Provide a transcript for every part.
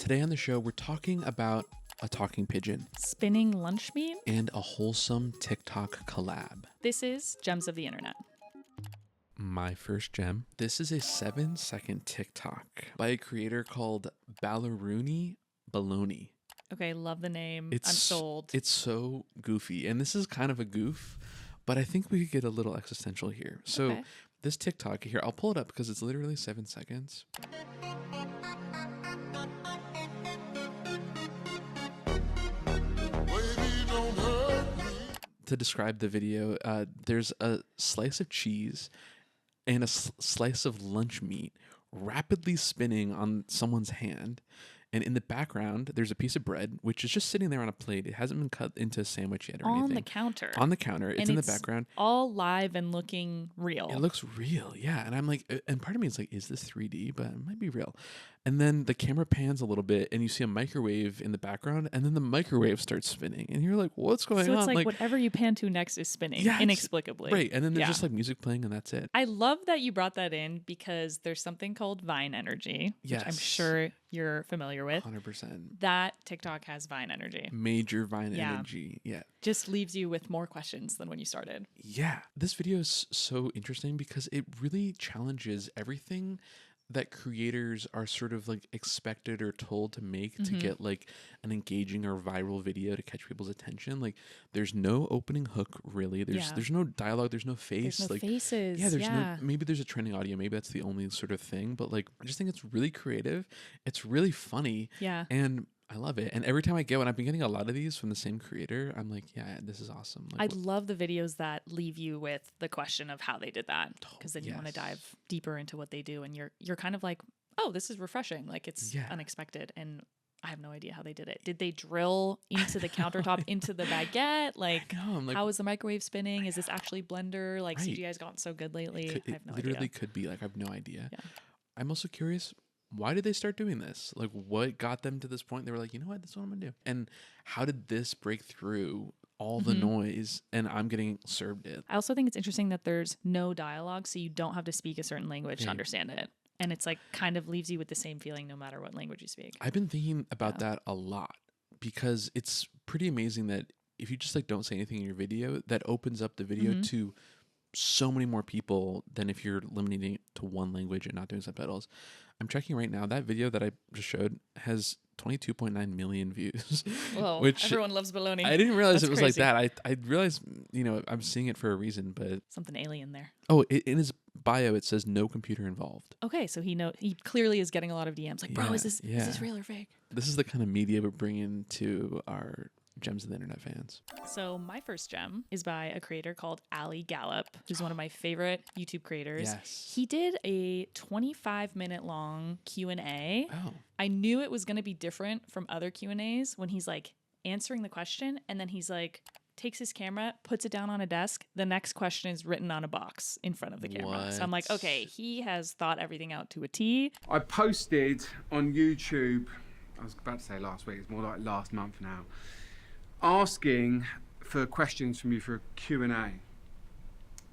Today on the show, we're talking about a talking pigeon spinning lunch meat, and a wholesome TikTok collab. This is Gems of the Internet. My first gem. This is a 7-second TikTok by a creator called Balleruni Bologna. Okay, love the name. I'm sold. It's so goofy, and this is kind of a goof, but I think we could get a little existential here. So this TikTok here, I'll pull it up because it's literally 7 seconds. To describe the video, there's a slice of cheese and a slice of lunch meat rapidly spinning on someone's hand. And in the background, there's a piece of bread, which is just sitting there on a plate. It hasn't been cut into a sandwich yet or anything. On the counter. On the counter. It's in the background. All live and looking real. It looks real, yeah. And I'm like, and part of me is like, is this 3D? But it might be real. And then the camera pans a little bit and you see a microwave in the background and then the microwave starts spinning. And you're like, what's going on? So it's like whatever you pan to next is spinning inexplicably. Right. And then there's just like music playing and that's it. I love that you brought that in because there's something called Vine energy, which I'm sure you're familiar with. 100%. That TikTok has Vine energy. Major Vine energy. Yeah. Just leaves you with more questions than when you started. Yeah. This video is so interesting because it really challenges everything that creators are sort of like expected or told to make to get like an engaging or viral video to catch people's attention. Like there's no opening hook really. There's no dialogue, there's no face. There's no like faces. Yeah, no, maybe there's a trending audio, maybe that's the only sort of thing. But like I just think it's really creative. It's really funny. Yeah. And I love it. And every time I get one, I've been getting a lot of these from the same creator. I'm like, yeah, this is awesome. Like, I love the videos that leave you with the question of how they did that. Because then you want to dive deeper into what they do. And you're kind of like, oh, this is refreshing. Like it's unexpected. And I have no idea how they did it. Did they drill into the countertop, into the baguette? Like, how is the microwave spinning? Is this actually Blender? Like CGI's gotten so good lately. I have no idea. It literally could be. Like, I have no idea. Yeah. I'm also curious, why did they start doing this? Like, what got them to this point? They were like, you know what, this is what I'm gonna do. And how did this break through all the noise and I'm getting served it? I also think it's interesting that there's no dialogue, so you don't have to speak a certain language to understand it. And it's like kind of leaves you with the same feeling no matter what language you speak. I've been thinking about that a lot because it's pretty amazing that if you just like don't say anything in your video, that opens up the video to so many more people than if you're limiting it to one language and not doing subtitles. I'm checking right now. That video that I just showed has 22.9 million views. Whoa, which everyone loves bologna. I didn't realize it was crazy. Like that. I realized, I'm seeing it for a reason, but something alien there. Oh, in his bio it says no computer involved. Okay, so he clearly is getting a lot of DMs. Like, bro, is this real or fake? This is the kind of media we're bringing to our Gems of the Internet fans. So my first gem is by a creator called Gallup, who's one of my favorite YouTube creators. Yes. He did a 25-minute long Q&A. Oh. I knew it was going to be different from other Q&As when he's like answering the question and then he's like takes his camera, puts it down on a desk. The next question is written on a box in front of the camera. What? So I'm like, okay, he has thought everything out to a T. I posted on YouTube, I was about to say last week, it's more like last month now, asking for questions from you for a Q&A,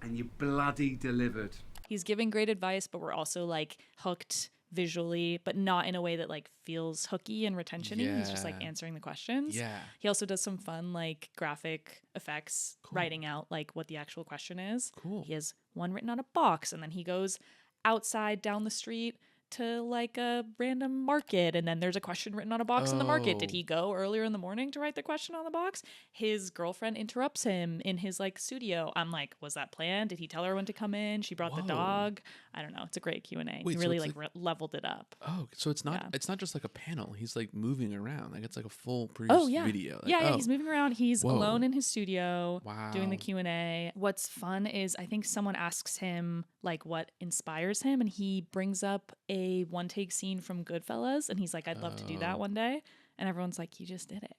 and you bloody delivered. He's giving great advice, but we're also like hooked visually, but not in a way that like feels hooky and retention-y. He's just like answering the questions. Yeah. He also does some fun like graphic effects, writing out like what the actual question is. Cool. He has one written on a box, and then he goes outside down the street to like a random market, and then there's a question written on a box in the market. Did he go earlier in the morning to write the question on the box? His girlfriend interrupts him in his like studio. I'm like, was that planned? Did he tell her when to come in? She brought the dog. I don't know. It's a great Q&A. He really leveled it up. Oh, so it's not just like a panel. He's like moving around. Like it's like a full produced video. Like, he's moving around. He's alone in his studio doing the Wow. Q&A. What's fun is I think someone asks him like what inspires him, and he brings up a one-take scene from Goodfellas, and he's like, I'd love to do that one day. And everyone's like, you just did it.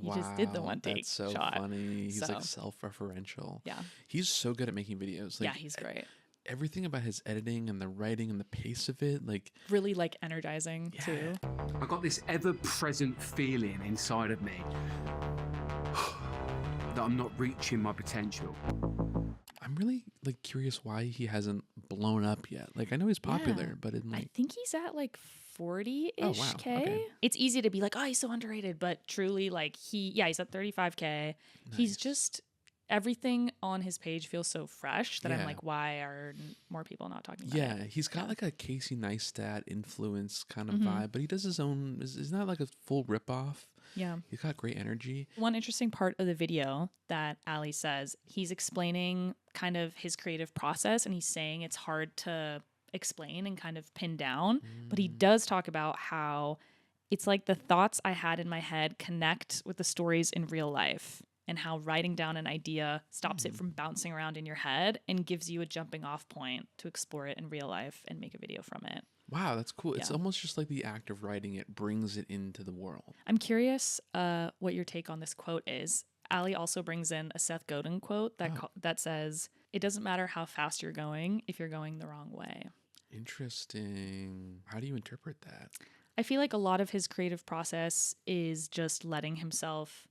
You just did the one take That's so shot. funny. He's like self-referential. Yeah. He's so good at making videos. Like, Yeah, he's great. Everything about his editing and the writing and the pace of it, like Really like energizing too. I got this ever-present feeling inside of me that I'm not reaching my potential. I'm really like curious why he hasn't blown up yet. Like I know he's popular, but in I like think he's at like 40-ish Oh, wow. K. Okay. It's easy to be like, oh, he's so underrated, but truly, like, he's at 35K. He's Nice. just, everything on his page feels so fresh that I'm Yeah. like, why are more people not talking about Yeah, it? he's got like a Casey Neistat influence kind of Mhm. vibe, but he does his own. It's not like a full ripoff. Yeah. He's got great energy. One interesting part of the video that Ali says, he's explaining kind of his creative process, and he's saying it's hard to explain and kind of pin down, but he does talk about how it's like the thoughts I had in my head connect with the stories in real life, and how writing down an idea stops it from bouncing around in your head and gives you a jumping off point to explore it in real life and make a video from it. Wow, that's cool. It's Yeah. almost just like the act of writing it brings it into the world. I'm curious what your take on this quote is. Ali also brings in a Seth Godin quote that says, "It doesn't matter how fast you're going if you're going the wrong way." Interesting. How do you interpret that? I feel like a lot of his creative process is just letting himself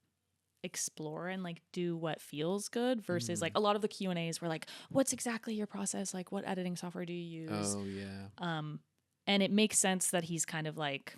explore and like do what feels good versus like a lot of the Q&As were like, what's exactly your process? Like, what editing software do you use? Oh, yeah. And it makes sense that he's kind of like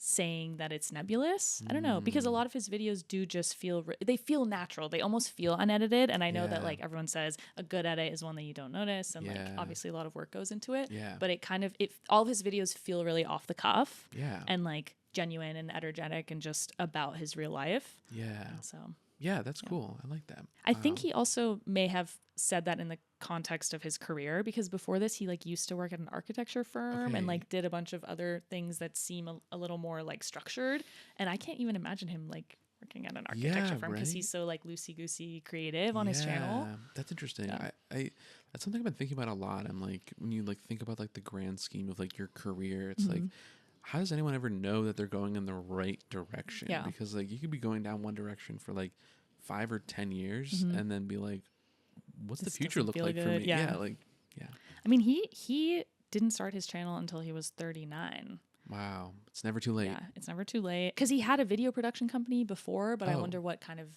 saying that it's nebulous. I don't know, because a lot of his videos do just feel, they feel natural. They almost feel unedited. And I know that Yeah. like everyone says a good edit is one that you don't notice. And like Yeah. obviously a lot of work goes into it. Yeah. But it kind of, all of his videos feel really off the cuff Yeah. and like genuine and energetic and just about his real life. Yeah. So Yeah, that's cool. I like that. I think he also may have said that in the context of his career, because before this he like used to work at an architecture firm and Okay. like did a bunch of other things that seem a little more like structured, and I can't even imagine him like working at an architecture firm because right? he's so like loosey-goosey creative on his channel. Yeah, that's interesting. Yeah. I that's something I've been thinking about a lot. I'm like, when you like think about like the grand scheme of like your career, it's like, how does anyone ever know that they're going in the right direction? Yeah. Because like you could be going down one direction for like 5 or 10 years and then be like, what's This the future doesn't look feel like for good. me? Yeah. Like, yeah. I mean, he didn't start his channel until he was 39. Wow. It's never too late. Yeah, it's never too late. Because he had a video production company before, but I Oh. wonder what kind of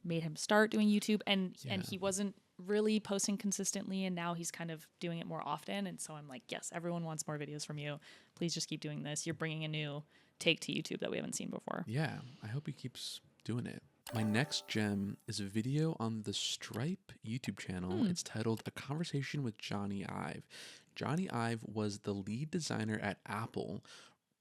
made him start doing YouTube. And Yeah. he wasn't really posting consistently, and now he's kind of doing it more often. And so I'm like, yes, everyone wants more videos from you. Please just keep doing this. You're bringing a new take to YouTube that we haven't seen before. Yeah, I hope he keeps doing it. My next gem is a video on the Stripe YouTube channel. It's titled A Conversation with Jony Ive. Jony Ive was the lead designer at Apple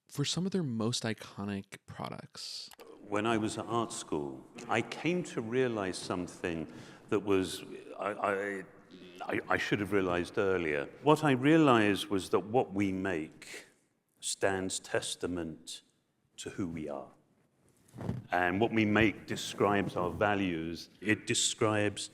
for some of their most iconic products. When I was at art school, I came to realize something that was, I should have realized earlier. What I realized was that what we make stands testament to who we are. And what we make describes our values. It describes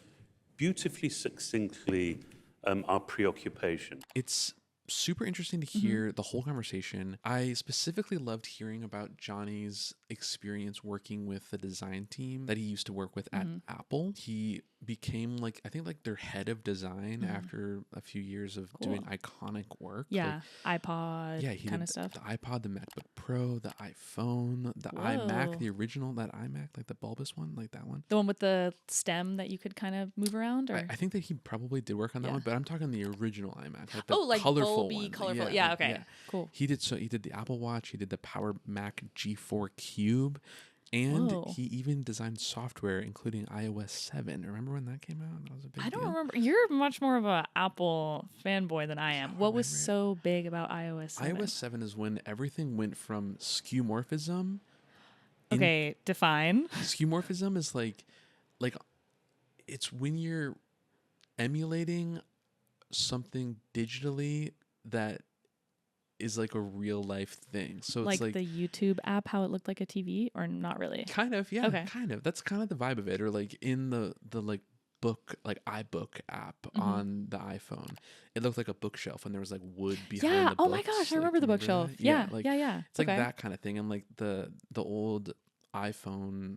beautifully, succinctly, our preoccupation. It's super interesting to hear the whole conversation. I specifically loved hearing about Johnny's experience working with the design team that he used to work with at Apple. He became like, I think like their head of design after a few years of doing iconic work. Yeah, Like, iPod yeah, he kind did of stuff. the iPod, the MacBook Pro, the iPhone, the Whoa. iMac, the original, that iMac, like the bulbous one, like that one. The one with the stem that you could kind of move around, or I think that he probably did work on that Yeah. one, but I'm talking the original iMac, like the like colorful bulby, one. colorful. Yeah, like, okay, cool. He did the Apple Watch, he did the Power Mac G4 Cube, and Whoa. he even designed software including iOS 7. Remember when that came out? That was a big I don't deal. remember. You're much more of a Apple fanboy than I am. don't What was remember it. so big about iOS 7? iOS 7 is when everything went from skeuomorphism. Okay, define. Skeuomorphism is like it's when you're emulating something digitally that is like a real life thing. So it's like the YouTube app, how it looked like a TV, or not really? kind of, yeah, Okay. kind of. That's kind of the vibe of it. Or like in the like book, like iBook app on the iPhone, it looked like a bookshelf and there was like wood behind Yeah. the Oh my books. gosh, I Like, remember the bookshelf. that? Yeah. like, yeah. It's like Okay. that kind of thing. And like the old iPhone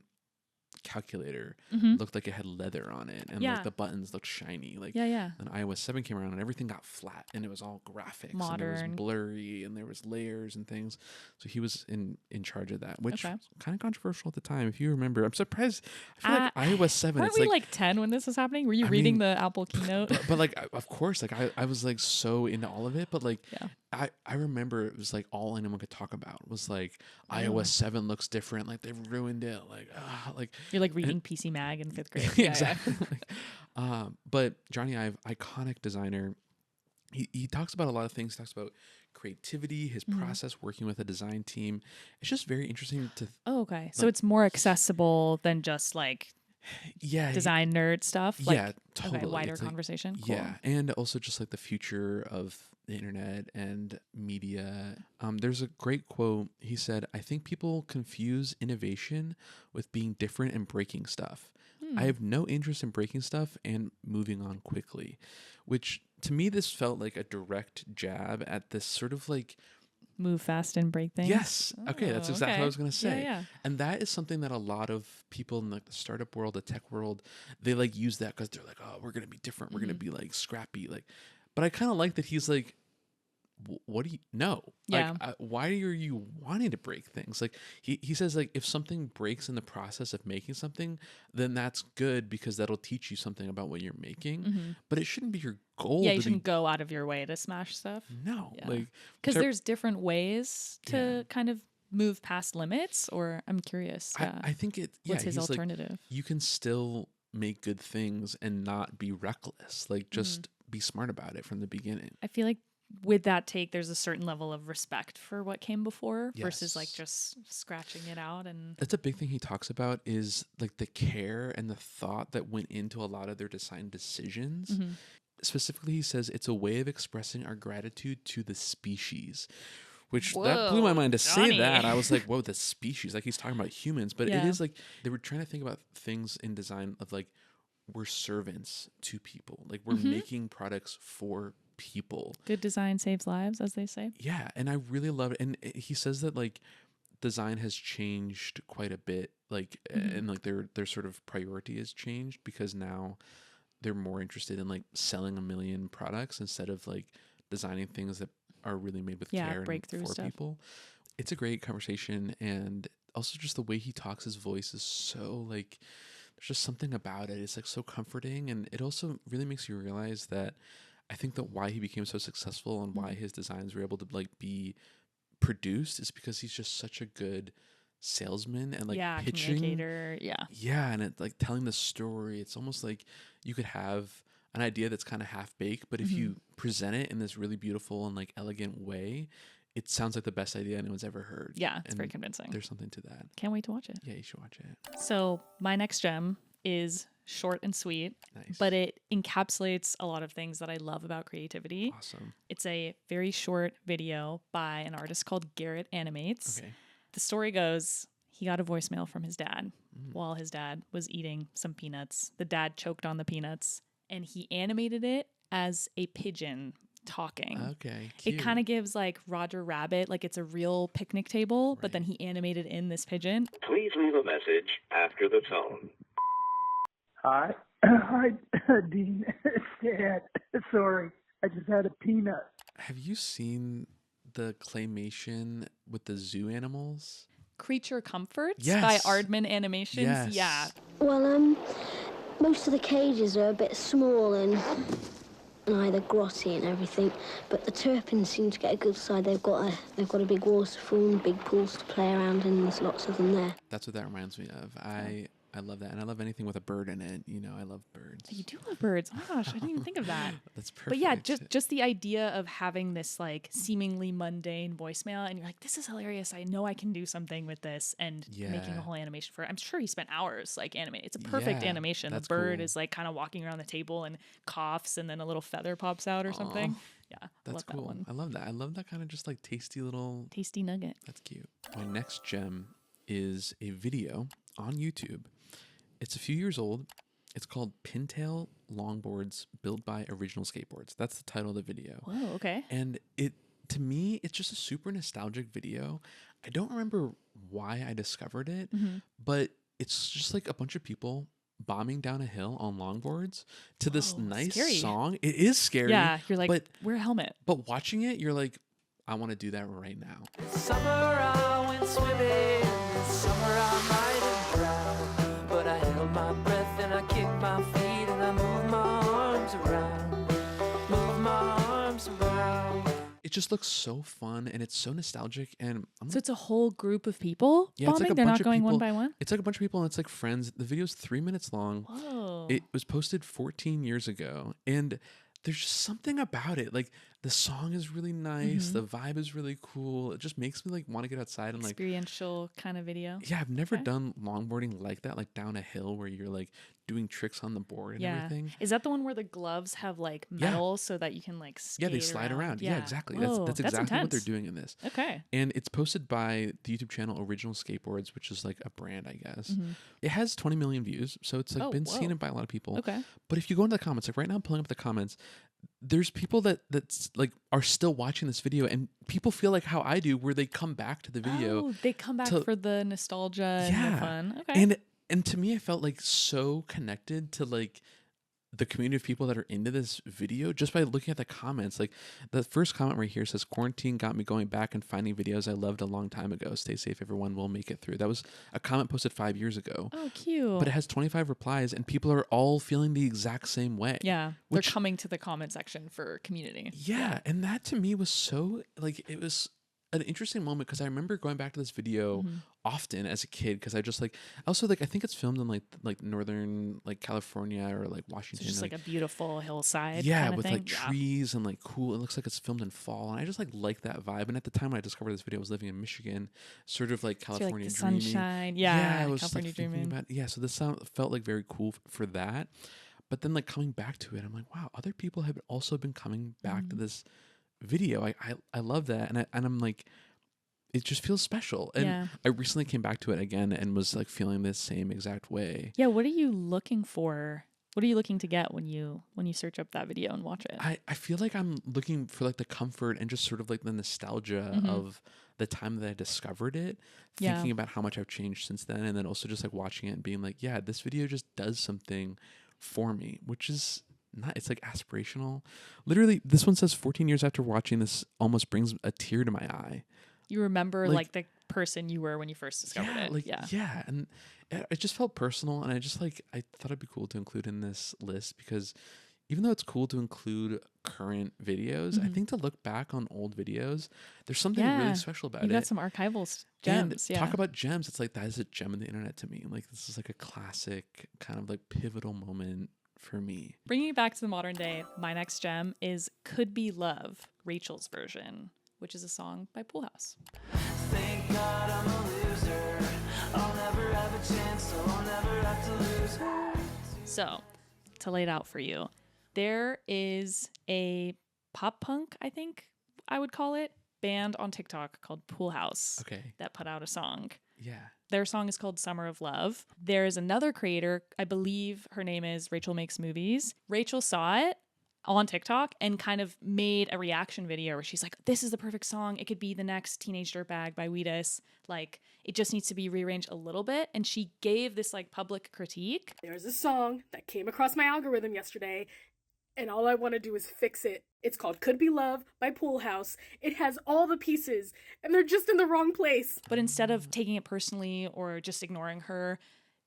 calculator Mhm. looked like it had leather on it, and Yeah. like the buttons looked shiny. Like Yeah. then iOS 7 came around and everything got flat and it was all graphics and it Modern. was blurry and there was layers and things. So he was in charge of that, which Okay. was kind of controversial at the time. If you remember, I'm surprised. I feel like iOS 7. Weren't It's we like, like 10 when this was happening? Were you I reading mean, the Apple keynote? but like of course, like I was like so into all of it, but like Yeah. I remember it was like all anyone could talk about was like iOS 7 looks different. Like they've ruined it. Like You're like reading PC Mag in 5th grade. exactly. But Jony Ive, iconic designer. He talks about a lot of things. He talks about creativity, his process working with a design team. It's just very interesting to. Oh, okay. So it's more accessible than just like design nerd stuff. Like, yeah, totally. Okay, wider it's conversation. Like, cool. Yeah, and also just like the future of the internet and media. There's a great quote. He said, "I think people confuse innovation with being different and breaking stuff. I have no interest in breaking stuff and moving on quickly," which to me, this felt like a direct jab at this sort of like move fast and break things. Yes. Okay, that's exactly what I was going to say. Yeah. And that is something that a lot of people in like the startup world, the tech world, they like use that because they're like, oh, we're going to be different. We're going to be like scrappy. Like, but I kind of like that he's like, what do you know? Yeah. Like, why are you wanting to break things? Like he says, like if something breaks in the process of making something, then that's good because that'll teach you something about what you're making. But it shouldn't be your goal. Yeah, you shouldn't go out of your way to smash stuff. No, Yeah. like because there's different ways to kind of move past limits. Or I'm curious. I think it. Yeah, what's his he's like, alternative? you can still make good things and not be reckless. Like just be smart about it from the beginning. I feel like with that take, there's a certain level of respect for what came before versus like Yes. just scratching it out. And That's a big thing he talks about is like the care and the thought that went into a lot of their design decisions. Specifically, he says it's a way of expressing our gratitude to the species, which that blew my mind to say Jony. that. I was like, whoa, the species. Like he's talking about humans, but it Yeah. is like they were trying to think about things in design of like we're servants to people. Like we're making products for people. good design saves lives, as they say. Yeah, and I really love it. And he says that like design has changed quite a bit, like and like their sort of priority has changed because now they're more interested in like selling a million products instead of like designing things that are really made with care breakthrough and for stuff. people. It's a great conversation, and also just the way he talks, his voice is so like there's just something about it. It's like so comforting, and it also really makes you realize that I think that why he became so successful and why his designs were able to like be produced is because he's just such a good salesman and like pitching. Communicator. Yeah, and it like telling the story. It's almost like you could have an idea that's kind of half baked, but if you present it in this really beautiful and like elegant way, it sounds like the best idea anyone's ever heard. Yeah, it's And very convincing. There's something to that. Can't wait to watch it. Yeah, you should watch it. So my next gem is short and sweet, Nice. but it encapsulates a lot of things that I love about creativity. Awesome. It's a very short video by an artist called Garrett Animates. Okay. The story goes, he got a voicemail from his dad while his dad was eating some peanuts. The dad choked on the peanuts and he animated it as a pigeon talking. Okay. It kind of gives like Roger Rabbit, like it's a real picnic table, but then he animated in this pigeon. Please leave a message after the tone. Hi. Hi, Dean. It's Dad. Sorry. I just had a peanut. Have you seen the claymation with the zoo animals? Creature Comforts Yes. by Aardman Animations. Yes. Yeah. Well, most of the cages are a bit small and either grotty and everything, but the Turpins seem to get a good side. They've got a big waterfall and big pools to play around in. There's lots of them there. That's what that reminds me of. I love that. And I love anything with a bird in it. You know, I love birds. You do love birds. Oh my gosh, I didn't even think of that. That's perfect. But yeah, just the idea of having this like seemingly mundane voicemail and you're like, this is hilarious. I know I can do something with this and making a whole animation for it. I'm sure he spent hours like animating. It's a perfect Yeah, animation. The that's bird cool. is like kind of walking around the table and coughs and then a little feather pops out or something. Yeah, I That's love cool. that one. I love that. I love that kind of just like tasty little. Tasty nugget. That's cute. My next gem is a video on YouTube. It's a few years old. It's called Pintail Longboards Built by Original Skateboards. That's the title of the video. Whoa, okay. And to me, it's just a super nostalgic video. I don't remember why I discovered it, but it's just like a bunch of people bombing down a hill on longboards to this nice scary. song. It is scary. Yeah, you're like, but wear a helmet. But watching it, you're like, I want to do that right now. Summer I went swimming, summer I might have drowned, but I held my breath and I kicked my feet and I moved my arms around, it just looks so fun and it's so nostalgic. And So it's a whole group of people Yeah, it's like bombing? a They're bunch not of going one people. by one? It's like a bunch of people and it's like friends. The video's 3 minutes long. Whoa. It was posted 14 years ago, and there's just something about it. Like the song is really nice, the vibe is really cool. It just makes me like want to get outside and like Experiential kind of video. yeah, I've never Okay. done longboarding like that, like down a hill where you're like doing tricks on the board and everything. Is that the one where the gloves have like Yeah. metal so that you can like skate Yeah, they slide around. Yeah, exactly. Whoa, That's exactly what they're intense. doing in this. Okay. And it's posted by the YouTube channel Original Skateboards, which is like a brand, I guess. It has 20 million views, so it's like Oh, been seen whoa. by a lot of people. Okay. But if you go into the comments, like right now I'm pulling up the comments, there's people that's like are still watching this video, and people feel like how I do, where they come back to the video. Oh, they come back to- for the nostalgia and the fun. Okay. And to me, I felt like so connected to like the community of people that are into this video just by looking at the comments. Like the first comment right here says, "Quarantine got me going back and finding videos I loved a long time ago. Stay safe, everyone. We'll make it through." That was a comment posted 5 years ago. Oh, cute. But it has 25 replies, and people are all feeling the exact same way. yeah. which- They're coming to the comment section for community. Yeah, and that to me was so like it was an interesting moment because I remember going back to this video often as a kid because I just like also like I think it's filmed in like northern like California or like Washington. It's just like a beautiful hillside. yeah, kind of with thing. like trees and like cool. It looks like it's filmed in fall, and I just like that vibe. And at the time when I discovered this video, I was living in Michigan, sort of like So you're California like the dreaming. sunshine. Yeah. I was just, California like, thinking dreaming. about yeah. So this sound felt like very cool for that. But then like coming back to it, I'm like, wow, other people have also been coming back to this video. I love that, and I'm like, it just feels special. And Yeah. I recently came back to it again and was like feeling the same exact way. Yeah. What are you looking for? What are you looking to get when you search up that video and watch it? I feel like I'm looking for like the comfort and just sort of like the nostalgia of the time that I discovered it, Yeah. thinking about how much I've changed since then, and then also just like watching it and being like, yeah, this video just does something for me, which is not, it's like aspirational. Literally, this one says 14 years after watching this almost brings a tear to my eye. You remember Like- like the person you were when you first discovered it. Like, yeah. yeah. And it just felt personal. And I just like, I thought it'd be cool to include in this list because even though it's cool to include current videos, I think to look back on old videos, there's something Yeah. really special about You it. got some archival And gems. Yeah. talk about gems. It's like that is a gem in the internet to me. Like this is like a classic kind of like pivotal moment for me. Bringing it back to the modern day, my next gem is Could Be Love, Rachel's version, which is a song by Pool House. Thank God I'm a loser. I'll never have a chance, so I'll never have to lose her. So, to lay it out for you, there is a pop punk, I think I would call it, band on TikTok called Pool House Okay. that put out a song. Yeah. Their song is called Summer of Love. There is another creator, I believe her name is Rachel Makes Movies. Rachel saw it on TikTok and kind of made a reaction video where she's like, this is the perfect song. It could be the next Teenage Dirtbag by Wheatus. Like, it just needs to be rearranged a little bit. And she gave this like public critique. There's a song that came across my algorithm yesterday, and all I want to do is fix it. It's called Could Be Love by Pool House. It has all the pieces, and they're just in the wrong place. But instead of taking it personally or just ignoring her,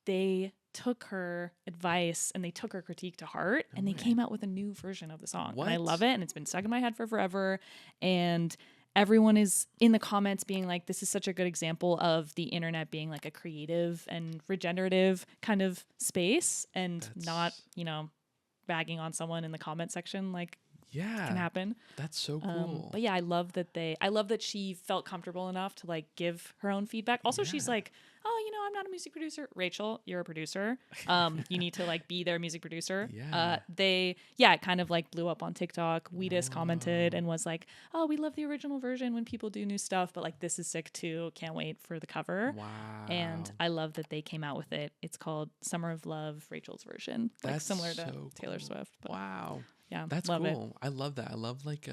they took her advice and they took her critique to heart and they came out with a new version of the song. And I What? love it, and it's been stuck in my head for forever. And everyone is in the comments being like, this is such a good example of the internet being like a creative and regenerative kind of space and not, you know, bagging on someone in the comment section like Yeah. can happen. That's so cool. But yeah, I love that she felt comfortable enough to like give her own feedback. Also, she's like, oh, you know, I'm not a music producer. Rachel, you're a producer. You need to like be their music producer. Yeah. It kind of like blew up on TikTok. Wheatus commented and was like, oh, we love the original version when people do new stuff, but like this is sick too. Can't wait for the cover. Wow. And I love that they came out with it. It's called Summer of Love, Rachel's version. Like That's similar to so Taylor cool. Swift. But Wow. yeah, That's love it. cool. I love that. I love like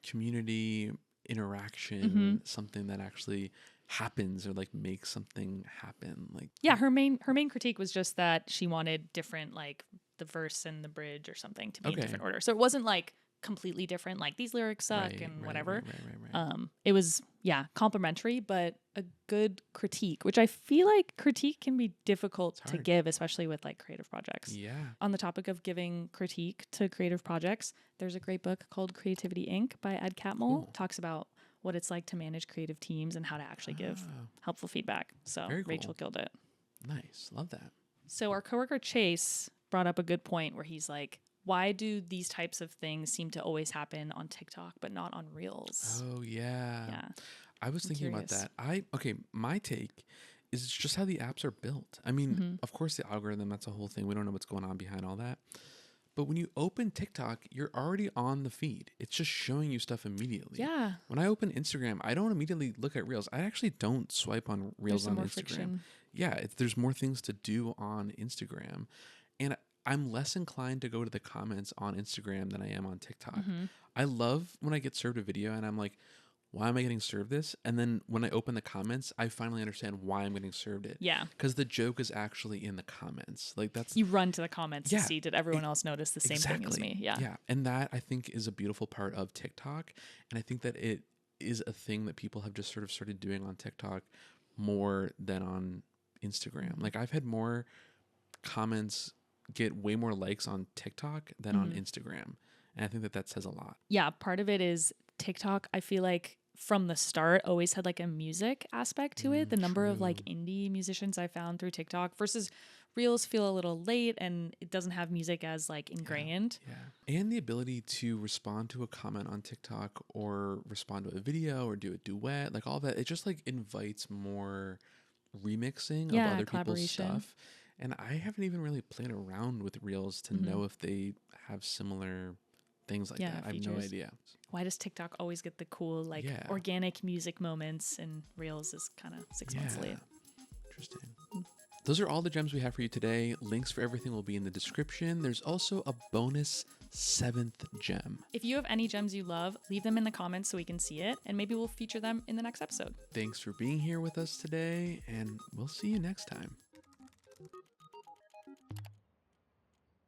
community interaction, something that actually happens or like makes something happen. Like Yeah, her main critique was just that she wanted different, like the verse and the bridge or something to be in Okay. different order. So it wasn't like completely different, like these lyrics suck and whatever. Right. It was, complimentary, but a good critique, which I feel like critique can be difficult to give, especially with like creative projects. Yeah. On the topic of giving critique to creative projects, there's a great book called Creativity Inc. by Ed Catmull. Cool. Talks about what it's like to manage creative teams and how to actually give helpful feedback. So Very cool. Rachel killed it. Nice. Love that. So our coworker Chase brought up a good point where he's like, why do these types of things seem to always happen on TikTok but not on Reels? Oh, yeah. Yeah. I was thinking curious. about that. My take is it's just how the apps are built. I mean, of course, the algorithm, that's a whole thing. We don't know what's going on behind all that. But when you open TikTok, you're already on the feed. It's just showing you stuff immediately. Yeah. When I open Instagram, I don't immediately look at Reels. I actually don't swipe on Reels on more Instagram. friction. Yeah, there's more things to do on Instagram. And I'm less inclined to go to the comments on Instagram than I am on TikTok. I love when I get served a video and I'm like, why am I getting served this? And then when I open the comments, I finally understand why I'm getting served it. Yeah. Because the joke is actually in the comments. Like that's You run to the comments to see, did everyone else notice the same thing as me? Yeah. Yeah. And that I think is a beautiful part of TikTok. And I think that it is a thing that people have just sort of started doing on TikTok more than on Instagram. Like I've had more comments get way more likes on TikTok than on Instagram. And I think that says a lot. Yeah. Part of it is TikTok, I feel like from the start always had like a music aspect to it. The number of like indie musicians I found through TikTok versus Reels feel a little late and it doesn't have music as like ingrained. Yeah. And the ability to respond to a comment on TikTok or respond to a video or do a duet, like all that, it just like invites more remixing of other people's stuff. And I haven't even really played around with Reels to know if they have similar things like that. I have no idea. Why does TikTok always get the cool like organic music moments and Reels is kind of 6 months late? Interesting. Those are all the gems we have for you today. Links for everything will be in the description. There's also a bonus 7th gem. If you have any gems you love, leave them in the comments so we can see it, and maybe we'll feature them in the next episode. Thanks for being here with us today, and we'll see you next time.